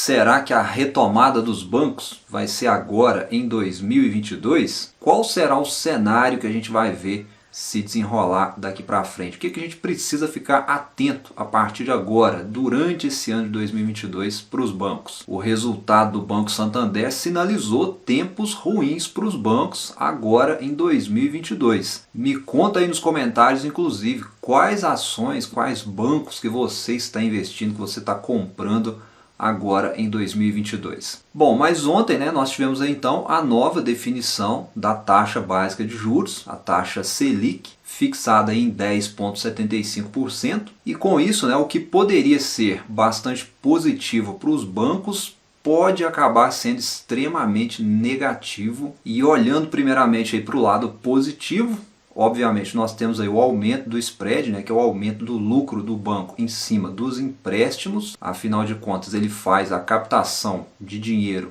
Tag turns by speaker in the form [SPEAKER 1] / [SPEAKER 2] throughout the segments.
[SPEAKER 1] Será que a retomada dos bancos vai ser agora em 2022? Qual será o cenário que a gente vai ver se desenrolar daqui para frente? O que a gente precisa ficar atento a partir de agora, durante esse ano de 2022, para os bancos? O resultado do Banco Santander sinalizou tempos ruins para os bancos agora em 2022. Me conta aí nos comentários, inclusive, quais ações, quais bancos que você está investindo, que você está comprando agora em 2022. Bom, mas ontem nós tivemos então a nova definição da taxa básica de juros, a taxa Selic, fixada em 10,75%, e com isso o que poderia ser bastante positivo para os bancos pode acabar sendo extremamente negativo. E olhando primeiramente para o lado positivo, obviamente nós temos aí o aumento do spread, que é o aumento do lucro do banco em cima dos empréstimos. Afinal de contas, ele faz a captação de dinheiro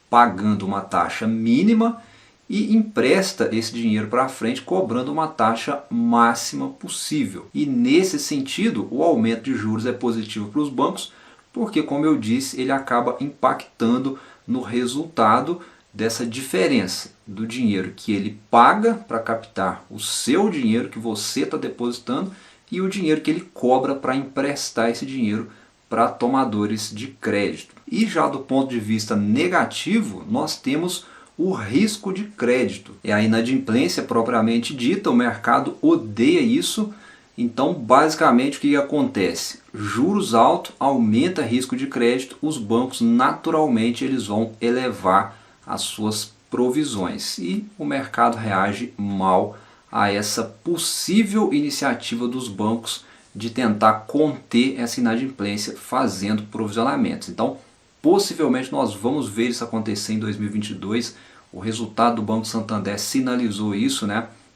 [SPEAKER 1] pagando uma taxa mínima e empresta esse dinheiro para frente cobrando uma taxa máxima possível. E nesse sentido, o aumento de juros é positivo para os bancos, porque, como eu disse, ele acaba impactando no resultado dessa diferença do dinheiro que ele paga para captar o seu dinheiro que você está depositando e o dinheiro que ele cobra para emprestar esse dinheiro para tomadores de crédito. E já do ponto de vista negativo, nós temos o risco de crédito. É a inadimplência propriamente dita, o mercado odeia isso. Então, basicamente, o que acontece? Juros altos aumenta risco de crédito, os bancos naturalmente eles vão elevar as suas provisões e o mercado reage mal a essa possível iniciativa dos bancos de tentar conter essa inadimplência fazendo provisionamentos. Então, possivelmente nós vamos ver isso acontecer em 2022. O resultado do Banco Santander sinalizou isso,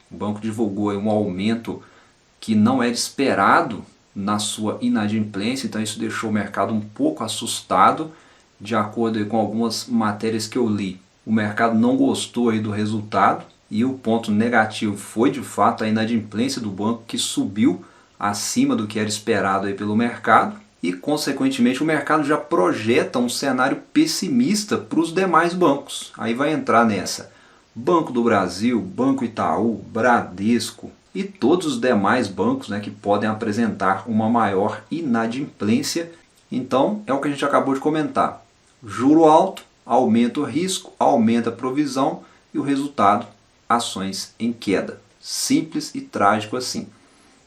[SPEAKER 1] O banco divulgou um aumento que não era esperado na sua inadimplência, então isso deixou o mercado um pouco assustado. De acordo com algumas matérias que eu li, o mercado não gostou do resultado e o ponto negativo foi de fato a inadimplência do banco, que subiu acima do que era esperado pelo mercado, e consequentemente o mercado já projeta um cenário pessimista para os demais bancos. Aí vai entrar nessa Banco do Brasil, Banco Itaú, Bradesco e todos os demais bancos que podem apresentar uma maior inadimplência. Então é o que a gente acabou de comentar. Juro alto, aumenta o risco, aumenta a provisão e o resultado, ações em queda. Simples e trágico assim.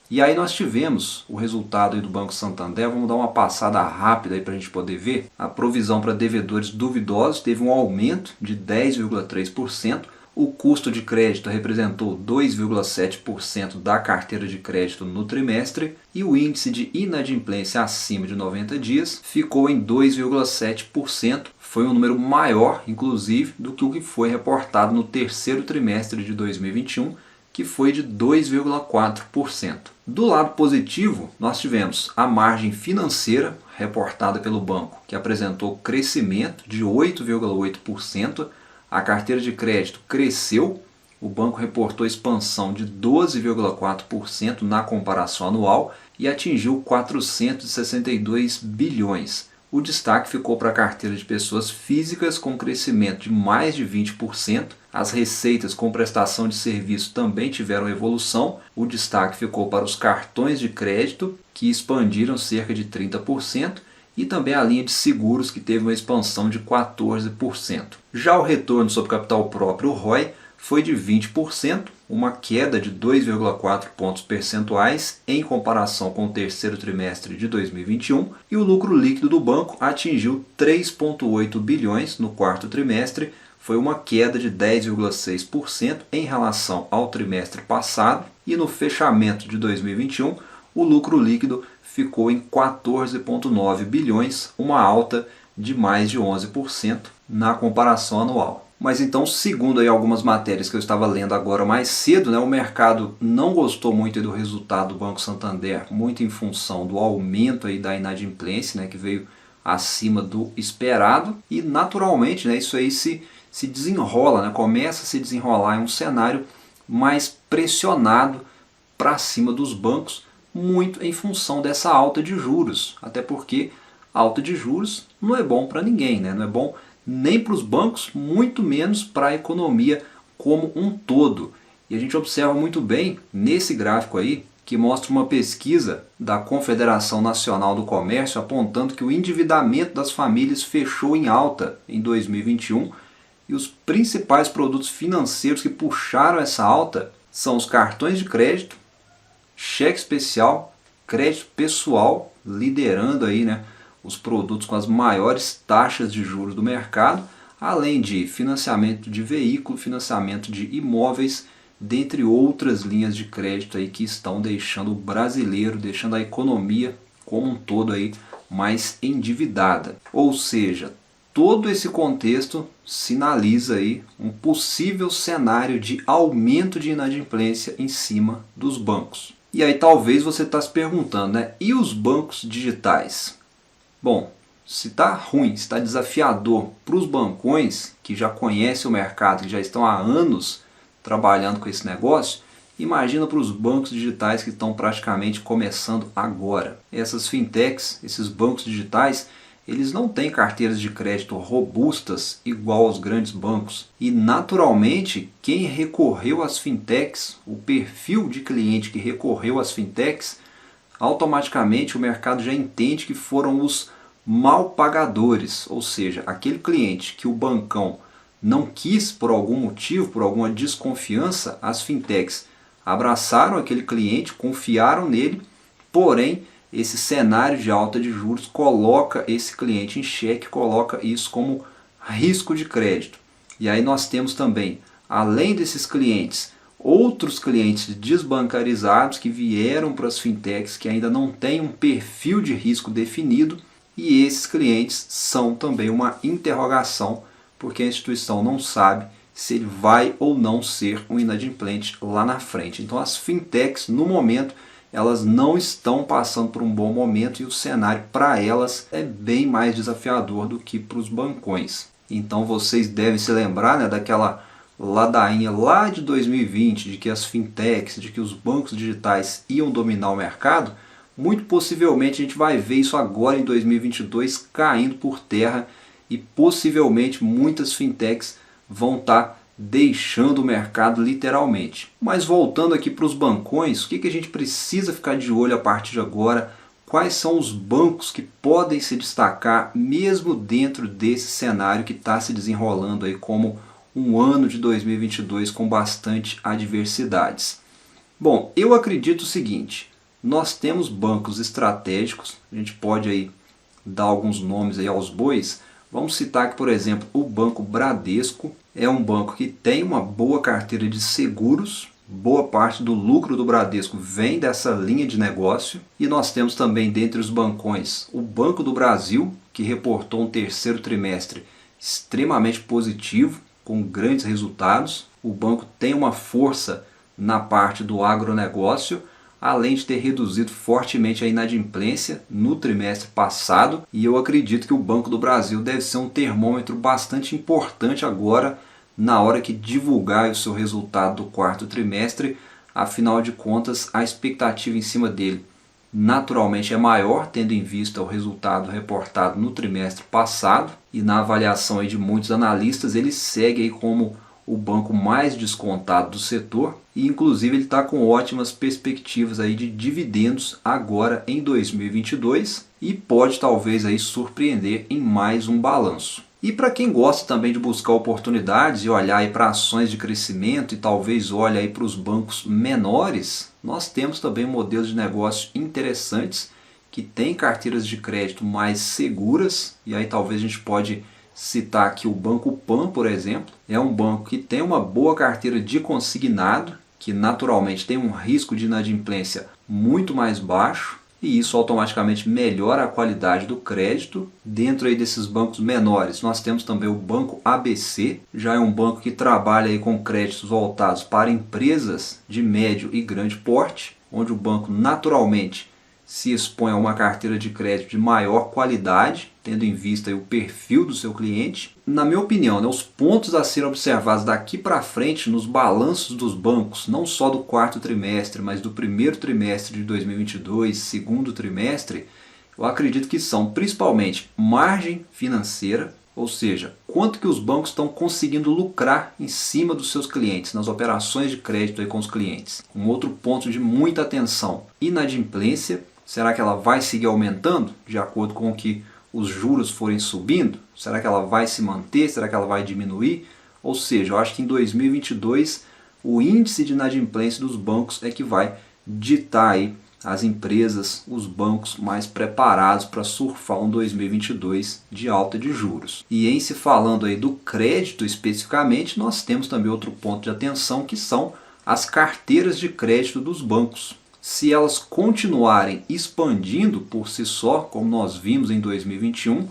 [SPEAKER 1] E aí nós tivemos o resultado do Banco Santander. Vamos dar uma passada rápida para a gente poder ver. A provisão para devedores duvidosos teve um aumento de 10,3%. O custo de crédito representou 2,7% da carteira de crédito no trimestre e o índice de inadimplência acima de 90 dias ficou em 2,7%. Foi um número maior, inclusive, do que o que foi reportado no terceiro trimestre de 2021, que foi de 2,4%. Do lado positivo, nós tivemos a margem financeira reportada pelo banco, que apresentou crescimento de 8,8%. A carteira de crédito cresceu, o banco reportou expansão de 12,4% na comparação anual e atingiu 462 bilhões. O destaque ficou para a carteira de pessoas físicas, com crescimento de mais de 20%. As receitas com prestação de serviço também tiveram evolução. O destaque ficou para os cartões de crédito, que expandiram cerca de 30%. E também a linha de seguros, que teve uma expansão de 14%. Já o retorno sobre capital próprio, o ROI, foi de 20%, uma queda de 2,4 pontos percentuais em comparação com o terceiro trimestre de 2021, e o lucro líquido do banco atingiu 3,8 bilhões no quarto trimestre, foi uma queda de 10,6% em relação ao trimestre passado, e no fechamento de 2021, o lucro líquido ficou em 14,9 bilhões, uma alta de mais de 11% na comparação anual. Mas então, segundo algumas matérias que eu estava lendo agora mais cedo, o mercado não gostou muito do resultado do Banco Santander, muito em função do aumento da inadimplência, que veio acima do esperado, e naturalmente isso aí se desenrola, começa a se desenrolar em um cenário mais pressionado para cima dos bancos, muito em função dessa alta de juros, até porque alta de juros não é bom para ninguém, né? Não é bom nem para os bancos, muito menos para a economia como um todo. E a gente observa muito bem nesse gráfico aí, que mostra uma pesquisa da Confederação Nacional do Comércio apontando que o endividamento das famílias fechou em alta em 2021 e os principais produtos financeiros que puxaram essa alta são os cartões de crédito, cheque especial, crédito pessoal, liderando aí, né, os produtos com as maiores taxas de juros do mercado, além de financiamento de veículo, financiamento de imóveis, dentre outras linhas de crédito aí que estão deixando o brasileiro, deixando a economia como um todo aí mais endividada. Ou seja, todo esse contexto sinaliza aí um possível cenário de aumento de inadimplência em cima dos bancos. E aí talvez você está se perguntando, né? E os bancos digitais? Bom, se está ruim, se está desafiador para os bancões que já conhecem o mercado, que já estão há anos trabalhando com esse negócio, imagina para os bancos digitais que estão praticamente começando agora. Essas fintechs, esses bancos digitais, eles não têm carteiras de crédito robustas igual aos grandes bancos. E naturalmente, quem recorreu às fintechs, o perfil de cliente que recorreu às fintechs, automaticamente o mercado já entende que foram os mal pagadores, ou seja, aquele cliente que o bancão não quis por algum motivo, por alguma desconfiança, as fintechs abraçaram aquele cliente, confiaram nele, porém esse cenário de alta de juros coloca esse cliente em xeque, coloca isso como risco de crédito. E aí nós temos também, além desses clientes, outros clientes desbancarizados que vieram para as fintechs que ainda não têm um perfil de risco definido, e esses clientes são também uma interrogação, porque a instituição não sabe se ele vai ou não ser um inadimplente lá na frente. Então as fintechs, no momento, elas não estão passando por um bom momento e o cenário para elas é bem mais desafiador do que para os bancões. Então vocês devem se lembrar, né, daquela ladainha lá de 2020, de que as fintechs, de que os bancos digitais iam dominar o mercado. Muito possivelmente a gente vai ver isso agora em 2022 caindo por terra e possivelmente muitas fintechs vão estar deixando o mercado literalmente. Mas voltando aqui para os bancões, o que a gente precisa ficar de olho a partir de agora? Quais são os bancos que podem se destacar mesmo dentro desse cenário que está se desenrolando aí como um ano de 2022 com bastante adversidades? Bom, eu acredito o seguinte, nós temos bancos estratégicos, a gente pode aí dar alguns nomes aí aos bois. Vamos citar que, por exemplo, o Banco Bradesco é um banco que tem uma boa carteira de seguros, boa parte do lucro do Bradesco vem dessa linha de negócio. E nós temos também dentre os bancões o Banco do Brasil, que reportou um terceiro trimestre extremamente positivo, com grandes resultados. O banco tem uma força na parte do agronegócio, além de ter reduzido fortemente a inadimplência no trimestre passado. E eu acredito que o Banco do Brasil deve ser um termômetro bastante importante agora, na hora que divulgar o seu resultado do quarto trimestre. Afinal de contas, a expectativa em cima dele naturalmente é maior, tendo em vista o resultado reportado no trimestre passado. E na avaliação aí de muitos analistas, ele segue aí como o banco mais descontado do setor e inclusive ele está com ótimas perspectivas aí de dividendos agora em 2022 e pode talvez aí surpreender em mais um balanço. E para quem gosta também de buscar oportunidades e olhar aí para ações de crescimento e talvez olhe aí para os bancos menores, nós temos também modelos de negócio interessantes que têm carteiras de crédito mais seguras, e aí talvez a gente pode citar aqui o Banco Pan, por exemplo. É um banco que tem uma boa carteira de consignado, que naturalmente tem um risco de inadimplência muito mais baixo, e isso automaticamente melhora a qualidade do crédito. Dentro aí desses bancos menores, nós temos também o Banco ABC, já é um banco que trabalha aí com créditos voltados para empresas de médio e grande porte, onde o banco naturalmente se expõe a uma carteira de crédito de maior qualidade, tendo em vista aí o perfil do seu cliente. Na minha opinião, né, os pontos a serem observados daqui para frente nos balanços dos bancos, não só do quarto trimestre, mas do primeiro trimestre de 2022, segundo trimestre, Eu acredito que são principalmente margem financeira, ou seja, quanto que os bancos estão conseguindo lucrar em cima dos seus clientes, nas operações de crédito aí com os clientes. Um outro ponto de muita atenção, inadimplência. Será que ela vai seguir aumentando de acordo com o que os juros forem subindo? Será que ela vai se manter? Será que ela vai diminuir? Ou seja, eu acho que em 2022 o índice de inadimplência dos bancos é que vai ditar aí as empresas, os bancos mais preparados para surfar um 2022 de alta de juros. E em se falando aí do crédito especificamente, nós temos também outro ponto de atenção que são as carteiras de crédito dos bancos. Se elas continuarem expandindo por si só, como nós vimos em 2021,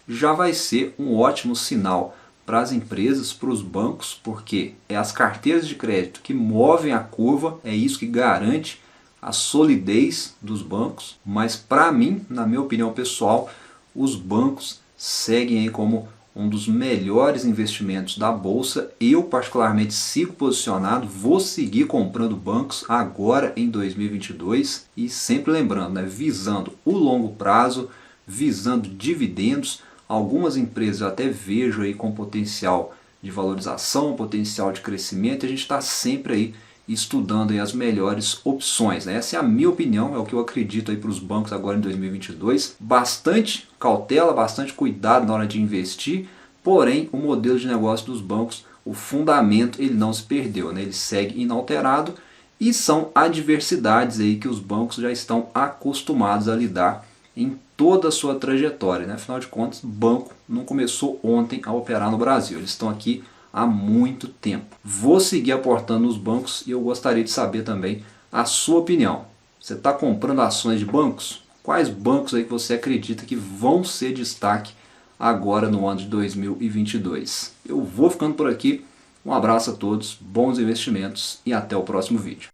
[SPEAKER 1] já vai ser um ótimo sinal para as empresas, para os bancos, porque é as carteiras de crédito que movem a curva, é isso que garante a solidez dos bancos. Mas para mim, na minha opinião pessoal, os bancos seguem aí como um dos melhores investimentos da bolsa. Eu particularmente sigo posicionado, vou seguir comprando bancos agora em 2022 e sempre lembrando, né, visando o longo prazo, visando dividendos. Algumas empresas eu até vejo aí com potencial de valorização, potencial de crescimento, e a gente está sempre aí estudando aí as melhores opções, né? Essa é a minha opinião, é o que eu acredito aí para os bancos agora em 2022. Bastante cautela, bastante cuidado na hora de investir, porém o modelo de negócio dos bancos, o fundamento, ele não se perdeu, né? Ele segue inalterado e são adversidades aí que os bancos já estão acostumados a lidar em toda a sua trajetória, né? Afinal de contas, o banco não começou ontem a operar no Brasil, eles estão aqui há muito tempo. Vou seguir aportando nos bancos e eu gostaria de saber também a sua opinião. Você está comprando ações de bancos? Quais bancos aí que você acredita que vão ser destaque agora no ano de 2022? Eu vou ficando por aqui. Um abraço a todos, bons investimentos e até o próximo vídeo.